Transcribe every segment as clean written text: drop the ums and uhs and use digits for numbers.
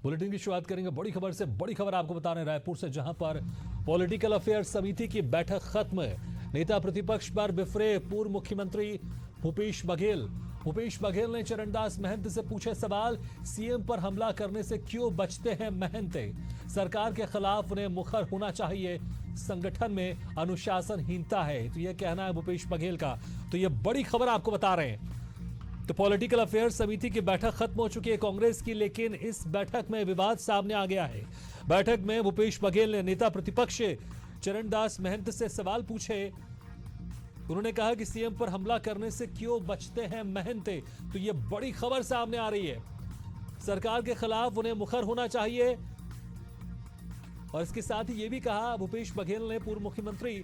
Bulletin की शुरुआत करेंगे बड़ी खबर से। बड़ी खबर आपको बता रहे हैं रायपुर से, जहां पर पॉलिटिकल अफेयर समिति की बैठक खत्म। नेता प्रतिपक्ष पर बिफरे पूर्व मुख्यमंत्री भूपेश बघेल। भूपेश बघेल ने चरणदास महंत से पूछे सवाल, सीएम पर हमला करने से क्यों बचते हैं महंत? सरकार के खिलाफ उन्हें मुखर होना चाहिए, संगठन में अनुशासनहीनता है, तो यह कहना है भूपेश बघेल का। तो यह बड़ी खबर आपको बता रहे हैं। तो पॉलिटिकल अफेयर समिति की बैठक खत्म हो चुकी है कांग्रेस की, लेकिन इस बैठक में विवाद सामने आ गया है। बैठक में भूपेश बघेल ने नेता प्रतिपक्ष चरणदास महंत से सवाल पूछे। उन्होंने कहा कि सीएम पर हमला करने से क्यों बचते हैं महंत? तो यह बड़ी खबर सामने आ रही है। सरकार के खिलाफ उन्हें मुखर होना चाहिए, और इसके साथ ही यह भी कहा भूपेश बघेल ने, पूर्व मुख्यमंत्री,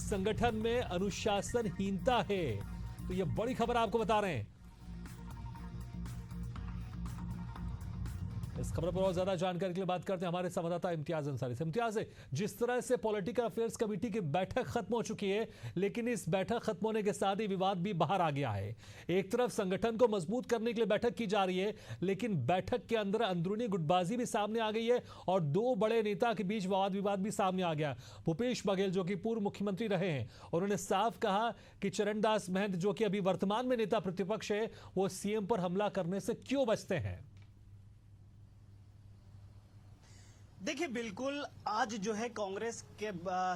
संगठन में अनुशासनहीनता है। तो यह बड़ी खबर आपको बता रहे हैं। इस खबर पर और ज्यादा जानकारी के लिए बात करते हैं हमारे संवाददाता इम्तियाज अंसारी से। इम्तियाज, जिस तरह से पॉलिटिकल अफेयर्स कमेटी की बैठक खत्म हो चुकी है, लेकिन इस बैठक खत्म होने के साथ ही विवाद भी बाहर आ गया है। एक तरफ संगठन को मजबूत करने के लिए बैठक की जा रही है, लेकिन बैठक के अंदर अंदरूनी गुटबाजी भी सामने आ गई है और दो बड़े नेता के बीच वाद विवाद भी सामने आ गया। भूपेश बघेल, जो कि पूर्व मुख्यमंत्री रहे हैं, उन्होंने साफ कहा कि चरणदास महंत, जो कि अभी वर्तमान में नेता प्रतिपक्ष है, वो सीएम पर हमला करने से क्यों बचते हैं। देखिए, बिल्कुल आज जो है कांग्रेस के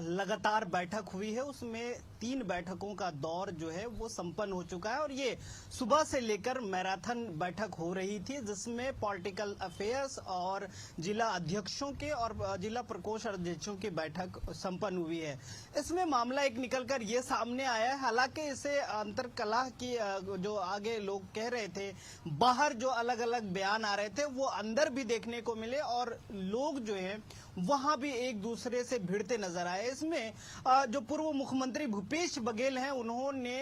लगातार बैठक हुई है, उसमें 3 बैठकों का दौर जो है वो संपन्न हो चुका है और ये सुबह से लेकर मैराथन बैठक हो रही थी, जिसमें पॉलिटिकल अफेयर्स और जिला अध्यक्षों के और जिला प्रकोष्ठ अध्यक्षों की बैठक संपन्न हुई है। इसमें मामला एक निकलकर ये सामने आया है, हालांकि इसे अंतरकलह की जो आगे लोग कह रहे थे, बाहर जो अलग अलग बयान आ रहे थे, वो अंदर भी देखने को मिले और लोग जो है वहां भी एक दूसरे से भिड़ते नजर आए। इसमें जो पूर्व मुख्यमंत्री भूपेश बघेल हैं, उन्होंने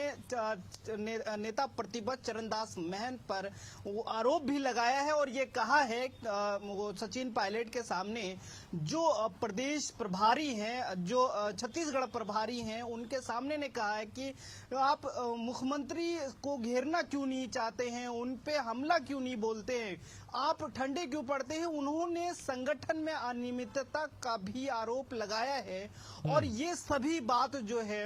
नेता प्रतिपक्ष चरणदास महंत पर वो आरोप भी लगाया है और ये कहा है वो सचिन पायलट के सामने, जो प्रदेश प्रभारी हैं, जो छत्तीसगढ़ प्रभारी हैं, उनके सामने ने कहा है कि आप मुख्यमंत्री को घेरना क्यों नहीं चाहते हैं, उन पे हमला क्यों नहीं बोलते हैं, आप ठंडे क्यों पड़ते हैं। उन्होंने संगठन में अनियमितता का भी आरोप लगाया है और ये सभी बात जो है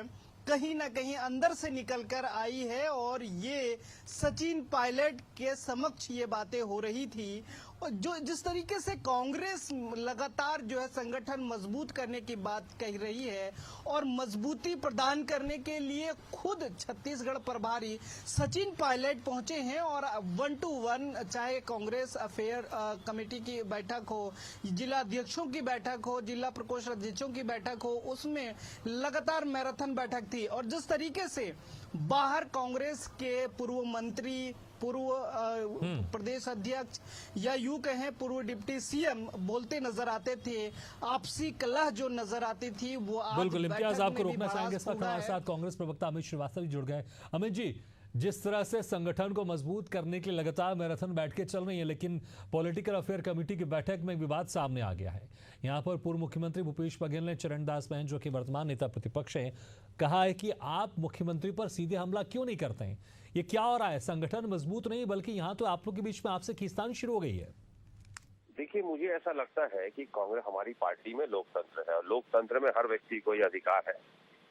कहीं ना कहीं अंदर से निकलकर आई है और ये सचिन पायलट के समक्ष ये बातें हो रही थी। और जो जिस तरीके से कांग्रेस लगातार जो है संगठन मजबूत करने की बात कह रही है और मजबूती प्रदान करने के लिए खुद छत्तीसगढ़ प्रभारी सचिन पायलट पहुंचे हैं और 1 to 1 चाहे कांग्रेस अफेयर कमेटी की बैठक हो, जिला अध्यक्षों की बैठक हो, जिला प्रकोष्ठ अध्यक्षों की बैठक हो, उसमें लगातार मैराथन बैठक थी। और जिस तरीके से बाहर कांग्रेस के पूर्व मंत्री, पूर्व प्रदेश अध्यक्ष या यूं कहें पूर्व डिप्टी सीएम बोलते नजर आते थे, आपसी कलह जो नजर आती थी, वो आज बिल्कुल। इम्तियाज, आपको रोकना चाहेंगे, इस वक्त हमारे साथ कांग्रेस प्रवक्ता अमित श्रीवास्तव जी जुड़ गए। अमित जी, जिस तरह से संगठन को मजबूत करने के लिए लगातार मैराथन बैठकें चल रही हैं, लेकिन पॉलिटिकल अफेयर कमेटी की बैठक में विवाद सामने आ गया है। यहां पर पूर्व मुख्यमंत्री भूपेश बघेल ने चरणदास महंत, जो कि वर्तमान नेता प्रतिपक्ष हैं, कहा है कि आप मुख्यमंत्री पर सीधे हमला क्यों नहीं करते हैं। ये क्या हो रहा है? संगठन मजबूत नहीं, बल्कि यहाँ तो आप लोग के बीच में आपसे खींचतान शुरू हो गई है। देखिए, मुझे ऐसा लगता है कि कांग्रेस, हमारी पार्टी में लोकतंत्र है और लोकतंत्र में हर व्यक्ति को यह अधिकार है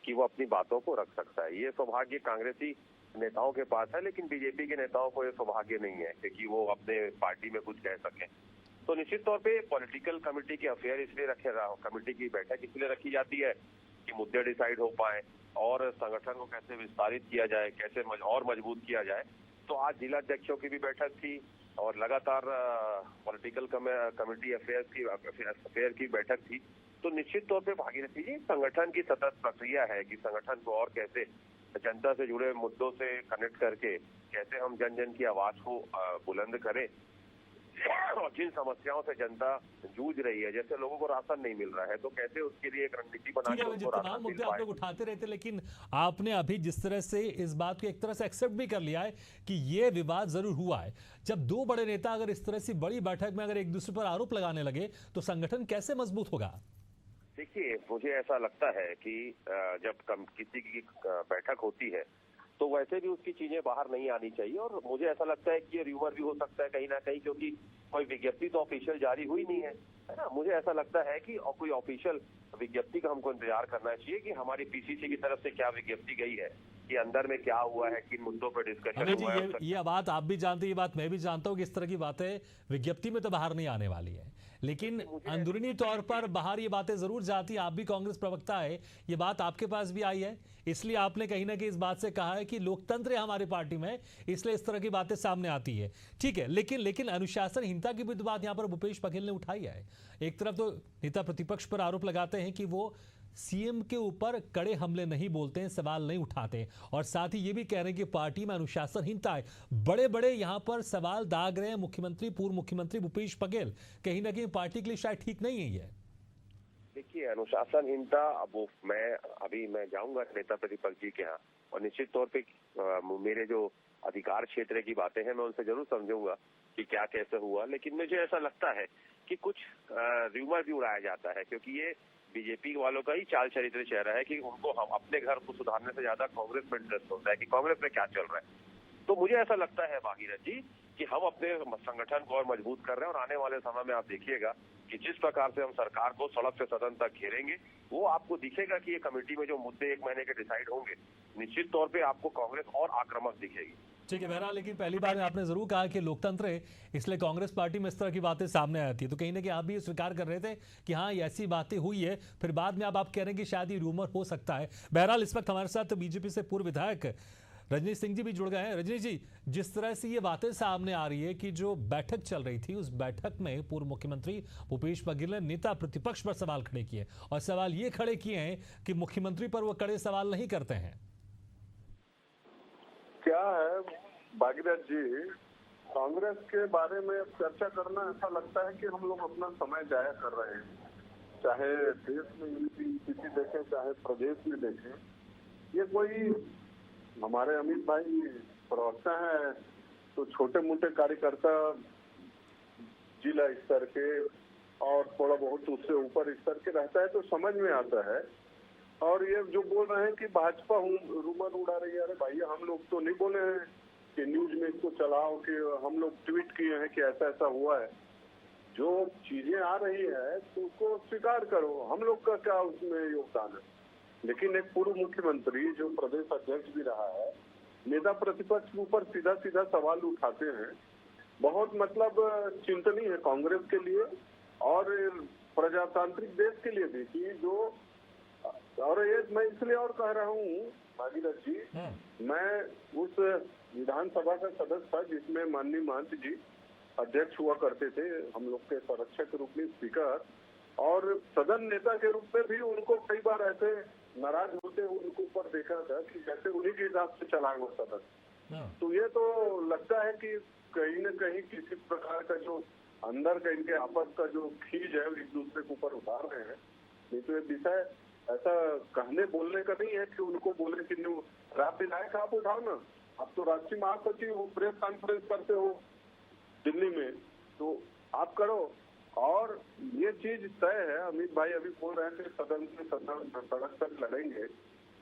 कि वो अपनी बातों को रख सकता है। ये सौभाग्य कांग्रेसी नेताओं के पास है, लेकिन बीजेपी के नेताओं को ये सौभाग्य नहीं है कि वो अपने पार्टी में कुछ कह सकें। तो निश्चित तौर पे पॉलिटिकल कमेटी के अफेयर इसलिए कमेटी की बैठक इसलिए रखी जाती है कि मुद्दे डिसाइड हो पाए और संगठन को कैसे विस्तारित किया जाए, कैसे और मजबूत किया जाए। तो आज जिला अध्यक्षों की भी बैठक थी और लगातार पॉलिटिकल कमेटी अफेयर की बैठक थी। तो निश्चित तौर पे भागीरथी जी, संगठन की सतत प्रक्रिया है कि संगठन को और कैसे जनता से जुड़े मुद्दों से कनेक्ट करके कैसे हम जन जन की आवाज को बुलंद करें और जिन समस्याओं से जनता जूझ रही है, जैसे लोगों को राशन नहीं मिल रहा है, तो कैसे उसके लिए एक रणनीति बना के उनको राशन मिल पाए। आप लोग उठाते रहते, लेकिन आपने अभी जिस तरह से इस बात को एक तरह से एक्सेप्ट भी कर लिया है कि ये विवाद जरूर हुआ है। जब दो बड़े नेता अगर इस तरह से बड़ी बैठक में अगर एक दूसरे पर आरोप लगाने लगे, तो संगठन कैसे मजबूत होगा? देखिए, मुझे ऐसा लगता है कि जब किसी की बैठक होती है तो वैसे भी उसकी चीजें बाहर नहीं आनी चाहिए। और मुझे ऐसा लगता है कि ये र्यूमर भी हो सकता है कहीं ना कहीं, क्योंकि कोई विज्ञप्ति तो ऑफिशियल जारी हुई नहीं है ना। मुझे ऐसा लगता है कि कोई ऑफिशियल विज्ञप्ति का हमको इंतजार करना चाहिए कि हमारी पीसीसी की तरफ से क्या विज्ञप्ति गई है, कि अंदर में क्या हुआ है, किन मुद्दों पर डिस्कशन अमित जी, हुआ है। ये बात आप भी जानते हैं, ये बात मैं भी जानता हूँ कि इस तरह की बातें विज्ञप्ति में तो बाहर नहीं आने वाली है, लेकिन अंदरूनी तौर पर बाहर ये बातें जरूर जाती हैं। आप भी कांग्रेस प्रवक्ता है, ये बात आपके पास भी आई है, इसलिए आपने कहीं ना कहीं इस बात से कहा है कि लोकतंत्र है हमारी पार्टी में, इसलिए इस तरह की बातें सामने आती है। ठीक है, लेकिन अनुशासनहीनता की भी तो बात यहाँ पर भूपेश बघेल ने उठाई है। एक तरफ तो नेता प्रतिपक्ष पर आरोप लगाते हैं कि वो सीएम के ऊपर कड़े हमले नहीं बोलते हैं, सवाल नहीं उठाते, और साथ ही ये भी कह रहे हैं कि पार्टी में अनुशासनहीनता है। बड़े बड़े यहां पर सवाल दाग रहे हैं मुख्यमंत्री, पूर्व मुख्यमंत्री भूपेश बघेल। कहीं ना कहीं पार्टी के लिए शायद ठीक नहीं है ये। देखिए, अनुशासनहीनता, अब मैं जाऊंगा नेता प्रतिपक्ष जी के यहाँ, और निश्चित तौर पे मेरे जो अधिकार क्षेत्र की बातें हैं मैं उनसे जरूर समझूंगा कि क्या कैसे हुआ। लेकिन मुझे ऐसा लगता है कि कुछ र्यूमर भी उड़ाया जाता है, क्योंकि ये बीजेपी वालों का ही चाल चरित्र चेहरा है कि उनको हम अपने घर को सुधारने से ज्यादा कांग्रेस में इंटरेस्ट होता है कि कांग्रेस में क्या चल रहा है। तो मुझे ऐसा लगता है भागीरथ जी कि हम अपने संगठन को और मजबूत कर रहे हैं, और आने वाले समय में आप देखिएगा कि जिस प्रकार से हम सरकार को सड़क से सदन तक घेरेंगे, वो आपको दिखेगा कि ये कमेटी में जो मुद्दे 1 महीने के डिसाइड होंगे, निश्चित तौर पे आपको कांग्रेस और आक्रामक दिखेगी। ठीक है बहरहाल, लेकिन पहली बार आपने जरूर कहा कि लोकतंत्र है, इसलिए कांग्रेस पार्टी में इस तरह की बातें सामने आती है, तो कहीं ना कहीं आप भी स्वीकार कर रहे थे कि हाँ ये ऐसी बातें हुई है, फिर बाद में आप कह रहे हैं कि शायद ये रूमर हो सकता है। बहरहाल इस वक्त हमारे साथ बीजेपी से पूर्व विधायक रजनीश सिंह जी भी जुड़ गए हैं। रजनीश जी, जिस तरह से ये बातें सामने आ रही है कि जो बैठक चल रही थी उस बैठक में पूर्व मुख्यमंत्री भूपेश बघेल ने नेता प्रतिपक्ष पर सवाल खड़े किए, और सवाल ये खड़े किए हैं कि मुख्यमंत्री पर वो कड़े सवाल नहीं करते हैं। क्या है भागीरथ जी, कांग्रेस के बारे में चर्चा करना ऐसा लगता है कि हम लोग अपना समय जाया कर रहे हैं। चाहे देश में यूनिवर्सिटी देखें, चाहे प्रदेश में देखें, ये कोई हमारे अमित भाई प्रवक्ता है तो छोटे मोटे कार्यकर्ता जिला स्तर के और थोड़ा बहुत उससे ऊपर स्तर के रहता है तो समझ में आता है। और ये जो बोल रहे हैं कि भाजपा रूमर उड़ा रही है, अरे भाई हम लोग तो नहीं बोले हैं कि न्यूज में इसको चलाओ कि हम लोग ट्वीट किए हैं कि ऐसा ऐसा हुआ है। जो चीजें आ रही है तो उसको स्वीकार करो, हम लोग का क्या उसमें योगदान है। लेकिन एक पूर्व मुख्यमंत्री जो प्रदेश अध्यक्ष भी रहा है, नेता प्रतिपक्ष के ऊपर सीधा सीधा सवाल उठाते हैं, बहुत मतलब चिंतनीय है कांग्रेस के लिए और प्रजातांत्रिक देश के लिए भी कि जो, और ये मैं इसलिए और कह रहा हूँ भागीरथ जी, मैं उस विधानसभा का सदस्य था जिसमें माननीय महंत जी अध्यक्ष हुआ करते थे, हम लोग के संरक्षक के रूप में स्पीकर, और सदन नेता के रूप में भी उनको कई बार ऐसे नाराज होते उनको ऊपर देखा था कि जैसे उन्हीं के हिसाब से चला वो सदन। तो ये तो लगता है कि कहीं न कहीं किसी प्रकार का जो अंदर का इनके आपस का जो खींच है एक दूसरे के ऊपर उतार रहे हैं। नहीं तो ये विषय ऐसा कहने बोलने का नहीं है कि उनको बोले कि रात विधायक आप उठाओ ना, आप तो राष्ट्रीय महासचिव प्रेस कॉन्फ्रेंस करते हो दिल्ली में, तो आप करो। और ये चीज तय है, अमित भाई अभी बोल रहे थे सदन से सड़क तक लड़ेंगे,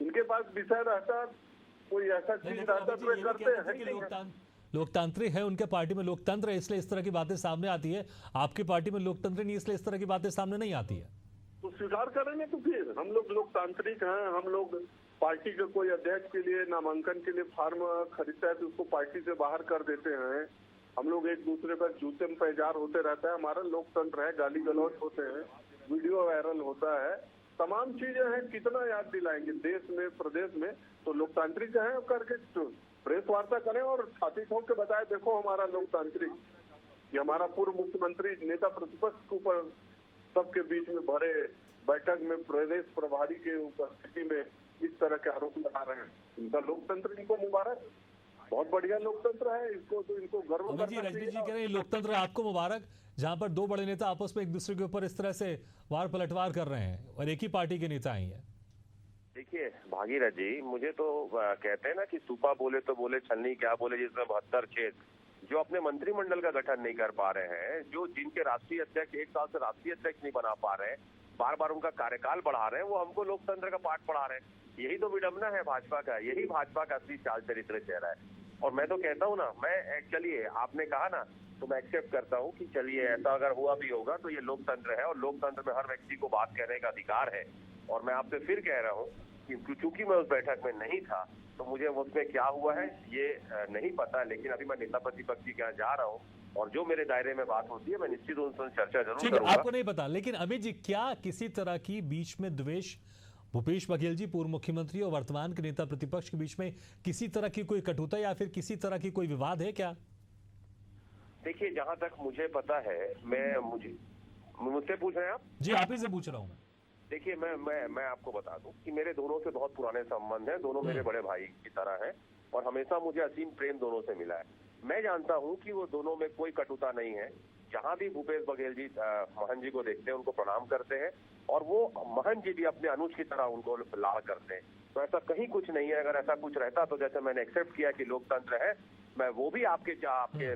इनके पास विषय रहता कोई ऐसा चीज रहता तो ये करते हैं। लोकतांत्रिक है, उनके पार्टी में लोकतंत्र है, इसलिए इस तरह की बातें सामने आती है। आपकी पार्टी में लोकतंत्र नहीं, इसलिए इस तरह की बातें सामने नहीं आती है। तो स्वीकार करेंगे तो फिर हम लोग लोकतांत्रिक हैं, हम लोग पार्टी के कोई अध्यक्ष के लिए नामांकन के लिए फार्म खरीदता है तो उसको पार्टी से बाहर कर देते हैं। हम लोग एक दूसरे पर जूते में पैजार होते रहता है, हमारा लोकतंत्र है, गाली गलौज होते हैं, वीडियो वायरल होता है, तमाम चीजें हैं, कितना याद दिलाएंगे देश में प्रदेश में। तो लोकतांत्रिक है करके तो प्रेस वार्ता करें और छाती ठोक के बताए देखो हमारा लोकतांत्रिक, ये हमारा पूर्व मुख्यमंत्री नेता प्रतिपक्ष के ऊपर सबके बीच में भरे बैठक में प्रदेश प्रभारी के उपस्थिति में इस तरह के आरोप लगा रहे हैं। इनका लोकतंत्र इनको मुबारक, बहुत बढ़िया लोकतंत्र है, इसको तो इनको गर्व करना चाहिए। रजनीश जी कह रहे हैं लोकतंत्र आपको मुबारक, जहां पर दो बड़े नेता आपस में एक दूसरे के ऊपर इस तरह से वार पलटवार कर रहे हैं और एक ही पार्टी के नेता ही हैं। देखिए भागीरथ जी, मुझे तो कहते हैं ना कि सूपा बोले तो बोले छलनी क्या बोले, जिसमें 72 छेद, जो अपने मंत्रिमंडल का गठन नहीं कर पा रहे हैं, जो जिनके राष्ट्रीय अध्यक्ष 1 साल से राष्ट्रीय अध्यक्ष नहीं बना पा रहे हैं, बार बार उनका कार्यकाल बढ़ा रहे हैं, वो हमको लोकतंत्र का पाठ पढ़ा रहे हैं। यही तो विडंबना है भाजपा का, यही भाजपा का असली चाल चरित्र चेहरा है। और मैं तो कहता हूँ ना, मैं चलिए आपने कहा ना, तो मैं एक्सेप्ट करता हूँ कि चलिए ऐसा अगर हुआ भी होगा तो ये लोकतंत्र है और लोकतंत्र में हर व्यक्ति को बात कहने का अधिकार है। और मैं आपसे फिर कह रहा हूँ कि चूंकि मैं उस बैठक में नहीं था तो मुझे उसमें क्या हुआ है ये नहीं पता, लेकिन अभी मैं नेता प्रतिपक्ष के यहाँ जा रहा हूँ और जो मेरे दायरे में बात होती है मैं निश्चित उनसे चर्चा जरूर ठीक है, करूंगा। आपको नहीं पता, लेकिन अमित जी क्या किसी तरह की बीच में द्वेष भूपेश बघेल जी पूर्व मुख्यमंत्री और वर्तमान के नेता प्रतिपक्ष के बीच में किसी तरह की कोई कटुता या फिर किसी तरह की कोई विवाद है क्या? देखिए जहां तक मुझे पता है, मुझसे पूछ रहे हैं आप? जी आप ही से पूछ रहा हूँ। देखिए मैं आपको बता दूं कि मेरे दोनों से बहुत पुराने संबंध हैं, दोनों मेरे बड़े भाई की तरह हैं और हमेशा मुझे असीम प्रेम दोनों से मिला है। मैं जानता हूं कि वो दोनों में कोई कटुता नहीं है। जहां भी भूपेश बघेल जी महन जी को देखते हैं उनको प्रणाम करते हैं और वो महन जी भी अपने अनुज की तरह उनको लाड़ करते हैं। तो ऐसा कहीं कुछ नहीं है। अगर ऐसा कुछ रहता तो जैसे मैंने एक्सेप्ट किया कि लोकतंत्र है, मैं वो भी आपके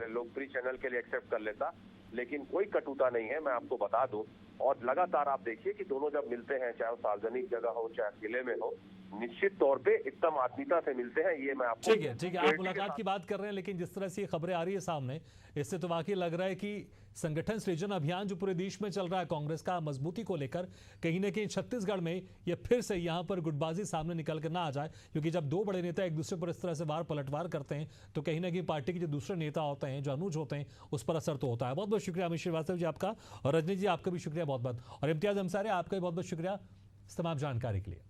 लोकप्रिय चैनल के लिए एक्सेप्ट कर लेता, लेकिन कोई कटुता नहीं है, मैं आपको बता दूं। और लगातार आप देखिए कि दोनों जब मिलते हैं, चाहे वो सार्वजनिक जगह हो चाहे किले में हो, निश्चित तौर पे एकदम आत्मीयता से मिलते हैं। ये मैं आपको ठीक है, आप मुलाकात की बात कर रहे हैं, लेकिन जिस तरह से ये खबरें आ रही है सामने, इससे तो वाकई लग रहा है कि संगठन सृजन अभियान जो पूरे देश में चल रहा है कांग्रेस का मजबूती को लेकर, कहीं ना कहीं छत्तीसगढ़ में ये फिर से यहाँ पर गुटबाजी सामने निकल कर ना आ जाए। क्योंकि जब दो बड़े नेता एक दूसरे पर इस तरह से वार पलटवार करते हैं तो कहीं ना कहीं पार्टी के जो दूसरे नेता होते हैं, जो अनुज होते हैं, उस पर असर तो होता है। बहुत बहुत शुक्रिया अमित श्रीवास्तव जी आपका, और रजनी जी आपका भी शुक्रिया बहुत बहुत, और इम्तियाज अंसारी आपका भी बहुत बहुत शुक्रिया इस तमाम जानकारी के लिए।